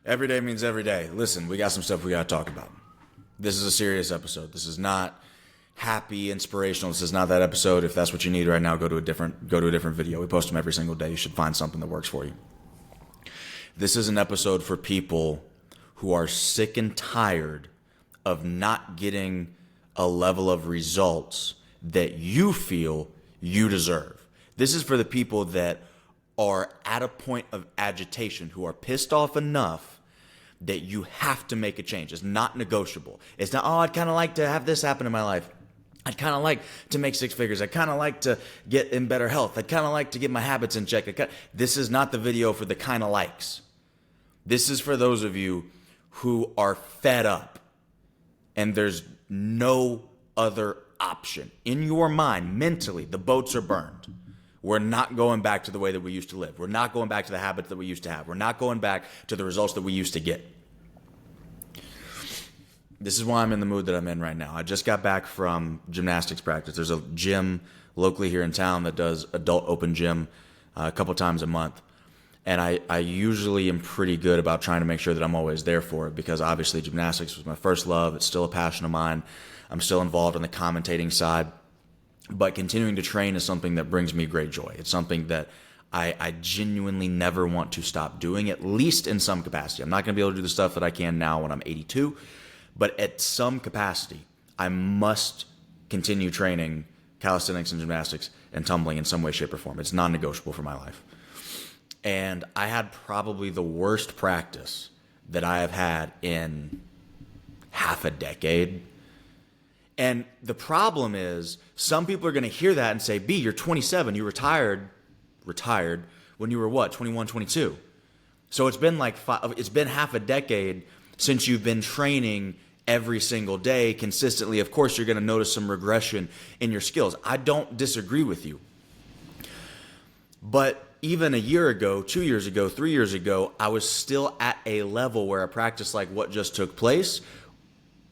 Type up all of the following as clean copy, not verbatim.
Every day means every day. Listen, we got some stuff we got to talk about. This is a serious episode. This is not happy, inspirational. This is not that episode. If that's what you need right now, go to a different video. We post them every single day. You should find something that works for you. This is an episode for people who are sick and tired of not getting a level of results that you feel you deserve. This is for the people that are at a point of agitation, who are pissed off enough that you have to make a change. It's not negotiable. It's not, oh, I'd kind of like to have this happen in my life. I'd kind of like to make six figures. I'd kind of like to get in better health. I'd kind of like to get my habits in check. This is not the video for the kind of likes. This is for those of you who are fed up and there's no other option. In your mind, mentally, the boats are burned. We're not going back to the way that we used to live. We're not going back to the habits that we used to have. We're not going back to the results that we used to get. This is why I'm in the mood that I'm in right now. I just got back from gymnastics practice. There's a gym locally here in town that does adult open gym a couple times a month. And I usually am pretty good about trying to make sure that I'm always there for it, because obviously gymnastics was my first love. It's still a passion of mine. I'm still involved on the commentating side. But continuing to train is something that brings me great joy. It's something that I genuinely never want to stop doing, at least in some capacity. I'm not going to be able to do the stuff that I can now when I'm 82, but at some capacity, I must continue training calisthenics and gymnastics and tumbling in some way, shape, or form. It's non-negotiable for my life. And I had probably the worst practice that I have had in half a decade. And the problem is, some people are going to hear that and say, B, you're 27, you retired when you were what, 21, 22. So it's been it's been half a decade since you've been training every single day consistently. Of course, you're going to notice some regression in your skills. I don't disagree with you. But even a year ago, 2 years ago, 3 years ago, I was still at a level where a practice like what just took place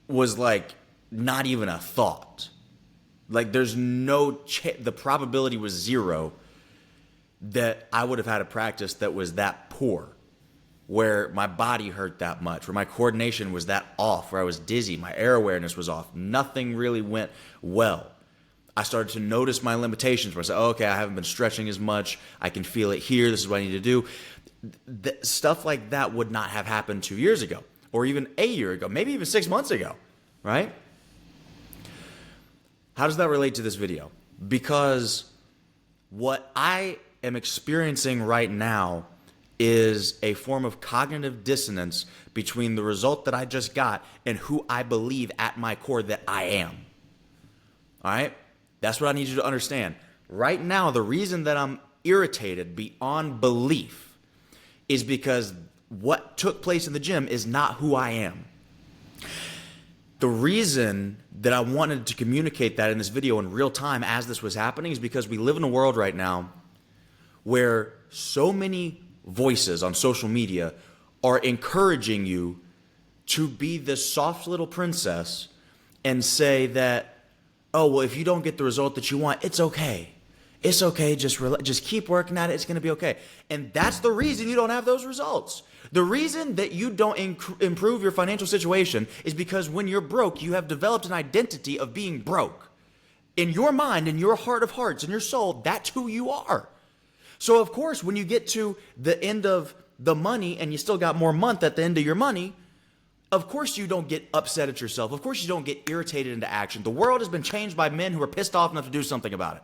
was like not even a thought. Like there's the probability was zero that I would have had a practice that was that poor, where my body hurt that much, where my coordination was that off, where I was dizzy, my air awareness was off. Nothing really went well. I started to notice my limitations where I said, oh, okay, I haven't been stretching as much. I can feel it here. This is what I need to do. Stuff like that would not have happened 2 years ago, or even a year ago, maybe even 6 months ago, right? How does that relate to this video? Because what I am experiencing right now is a form of cognitive dissonance between the result that I just got and who I believe at my core that I am. All right? That's what I need you to understand. Right now, the reason that I'm irritated beyond belief is because what took place in the gym is not who I am. The reason that I wanted to communicate that in this video in real time as this was happening is because we live in a world right now where so many voices on social media are encouraging you to be this soft little princess and say that, oh, well, if you don't get the result that you want, it's okay. It's okay. Just keep working at it. It's going to be okay. And that's the reason you don't have those results. The reason that you don't improve your financial situation is because when you're broke, you have developed an identity of being broke. In your mind, in your heart of hearts, in your soul, that's who you are. So, of course, when you get to the end of the money and you still got more month at the end of your money, of course you don't get upset at yourself. Of course you don't get irritated into action. The world has been changed by men who are pissed off enough to do something about it.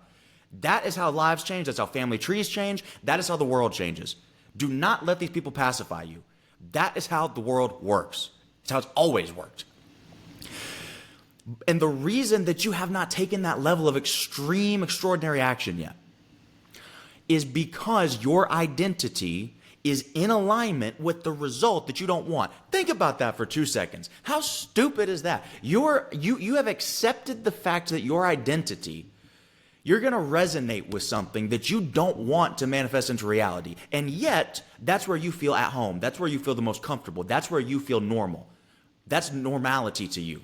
That is how lives change. That's how family trees change. That is how the world changes. Do not let these people pacify you. That is how the world works. It's how it's always worked. And the reason that you have not taken that level of extreme, extraordinary action yet is because your identity is in alignment with the result that you don't want. Think about that for 2 seconds. How stupid is that? You have accepted the fact that your identity, you're going to resonate with something that you don't want to manifest into reality. And yet, that's where you feel at home. That's where you feel the most comfortable. That's where you feel normal. That's normality to you.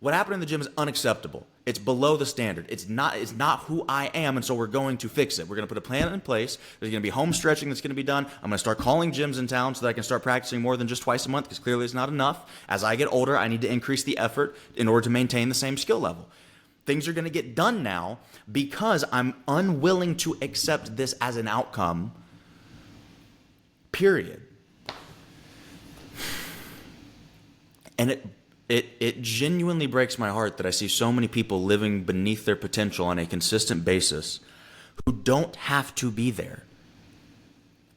what happened in the gym is unacceptable. It's below the standard. It's not who I am, and so we're going to fix it. We're going to put a plan in place. There's going to be home stretching that's going to be done. I'm going to start calling gyms in town so that I can start practicing more than just twice a month, because clearly it's not enough. As I get older, I need to increase the effort in order to maintain the same skill level. Things are going to get done now because I'm unwilling to accept this as an outcome, period. And it genuinely breaks my heart that I see so many people living beneath their potential on a consistent basis who don't have to be there.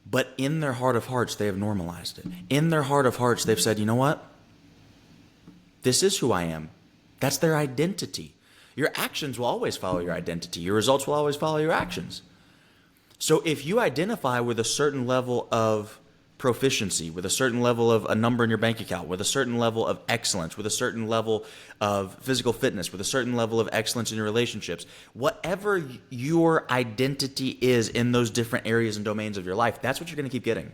But in their heart of hearts, they have normalized it. In their heart of hearts, they've said, you know what? This is who I am. That's their identity. Your actions will always follow your identity. Your results will always follow your actions. So if you identify with a certain level of proficiency, with a certain level of a number in your bank account, with a certain level of excellence, with a certain level of physical fitness, with a certain level of excellence in your relationships, whatever your identity is in those different areas and domains of your life, that's what you're going to keep getting.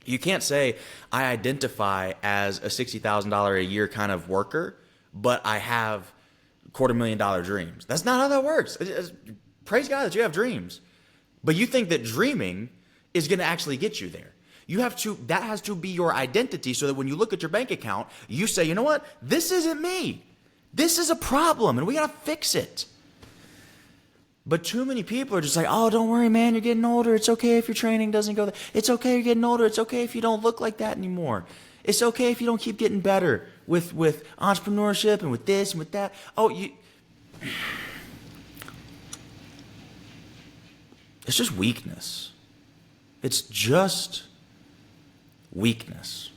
You can't say, I identify as a $60,000 a year kind of worker, but I have $250,000 dreams. That's not how that works. Praise God that you have dreams. But you think that dreaming is going to actually get you there. That has to be your identity, so that when you look at your bank account, you say, you know what? This isn't me. This is a problem, and we got to fix it. But too many people are just like, oh, don't worry, man. You're getting older. It's okay if your training doesn't go there. It's okay you're getting older. It's okay if you don't look like that anymore. It's okay if you don't keep getting better with entrepreneurship and with this and with that. It's just weakness. It's just weakness.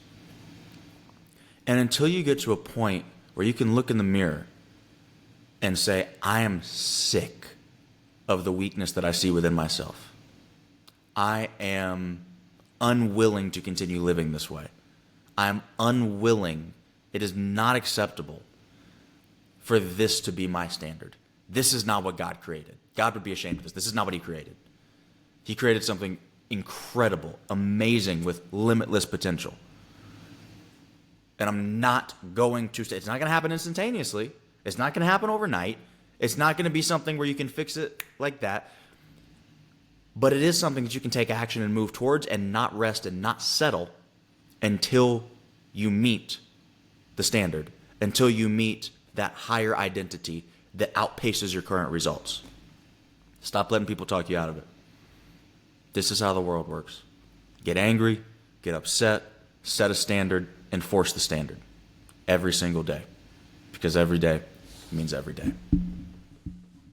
And until you get to a point where you can look in the mirror and say, I am sick of the weakness that I see within myself. I am unwilling to continue living this way. I'm unwilling. It is not acceptable for this to be my standard. This is not what God created. God would be ashamed of this. This is not what He created. He created something incredible, amazing, with limitless potential. And I'm not going to say, it's not going to happen instantaneously. It's not going to happen overnight. It's not going to be something where you can fix it like that. But it is something that you can take action and move towards, and not rest and not settle until you meet the standard, until you meet that higher identity that outpaces your current results. Stop letting people talk you out of it. This is how the world works. Get angry, get upset, set a standard, enforce the standard every single day. Because every day means every day.